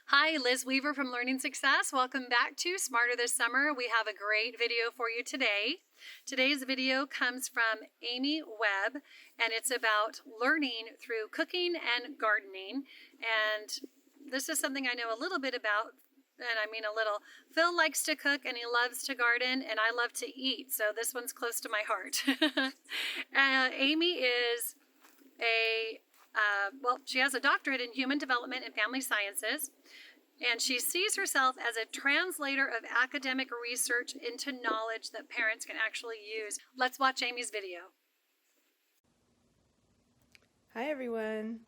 Hi, Liz Weaver from Learning Success. Welcome back to Smarter This Summer. We have a great video for you today. Today's video comes from Amy Webb, and it's about learning through cooking and gardening. And this is something I know a little bit about, and I mean a little. Phil likes to cook and he loves to garden, and I love to eat, so this one's close to my heart. Amy is she has a doctorate in human development and family sciences, and she sees herself as a translator of academic research into knowledge that parents can actually use. Let's watch Amy's video. Hi everyone.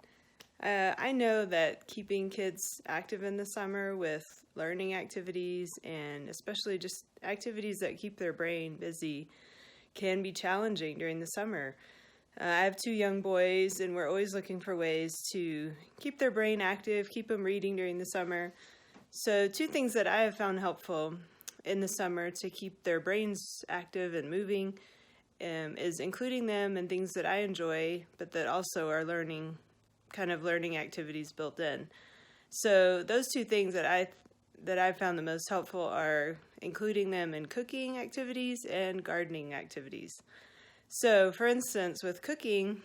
I know that keeping kids active in the summer with learning activities and especially just activities that keep their brain busy can be challenging during the summer. I have two young boys, and we're always looking for ways to keep their brain active, keep them reading during the summer. So two things that I have found helpful in the summer to keep their brains active and moving is including them in things that I enjoy, but that also are learning activities built in. So those two things that I found the most helpful are including them in cooking activities and gardening activities. So, for instance, with cooking,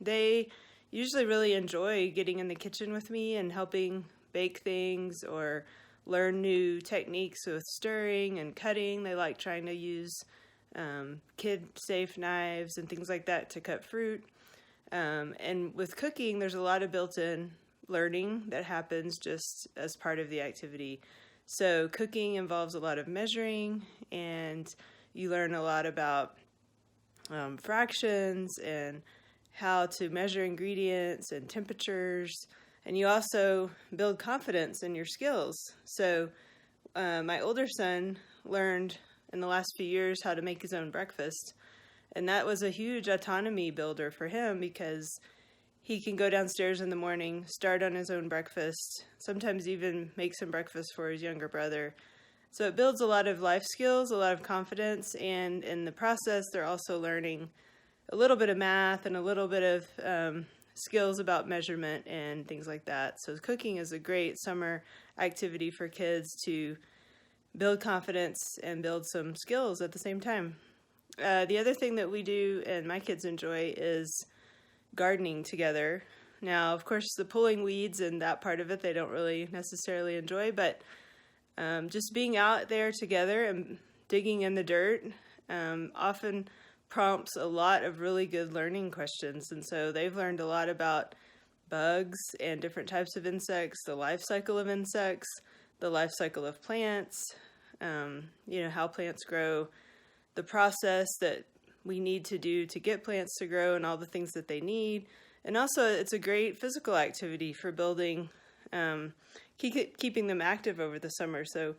they usually really enjoy getting in the kitchen with me and helping bake things or learn new techniques with stirring and cutting. They like trying to use kid-safe knives and things like that to cut fruit. And with cooking, there's a lot of built-in learning that happens just as part of the activity. So cooking involves a lot of measuring, and you learn a lot about fractions and how to measure ingredients and temperatures, and you also build confidence in your skills. So my older son learned in the last few years how to make his own breakfast, and that was a huge autonomy builder for him because he can go downstairs in the morning, start on his own breakfast, sometimes even make some breakfast for his younger brother. So it builds a lot of life skills, a lot of confidence, and in the process, they're also learning a little bit of math and a little bit of skills about measurement and things like that. So cooking is a great summer activity for kids to build confidence and build some skills at the same time. The other thing that we do and my kids enjoy is gardening together. Now, of course, the pulling weeds and that part of it they don't really necessarily enjoy, but just being out there together and digging in the dirt often prompts a lot of really good learning questions. And so they've learned a lot about bugs and different types of insects, the life cycle of insects, the life cycle of plants, how plants grow, the process that we need to do to get plants to grow and all the things that they need. And also it's a great physical activity for building keeping them active over the summer. So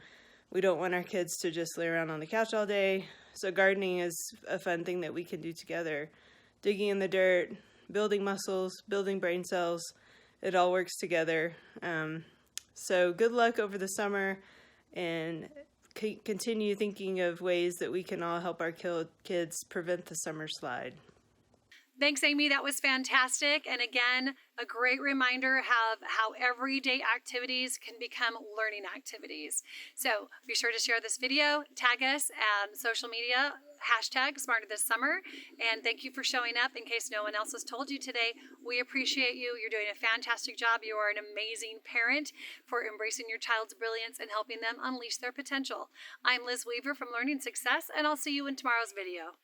we don't want our kids to just lay around on the couch all day. So gardening is a fun thing that we can do together. Digging in the dirt, building muscles, building brain cells, it all works together. So good luck over the summer, and continue thinking of ways that we can all help our kids prevent the summer slide. Thanks, Amy. That was fantastic. And again, a great reminder of how everyday activities can become learning activities. So be sure to share this video, tag us on social media, #SmarterThisSummer. And thank you for showing up in case no one else has told you today. We appreciate you. You're doing a fantastic job. You are an amazing parent for embracing your child's brilliance and helping them unleash their potential. I'm Liz Weaver from Learning Success, and I'll see you in tomorrow's video.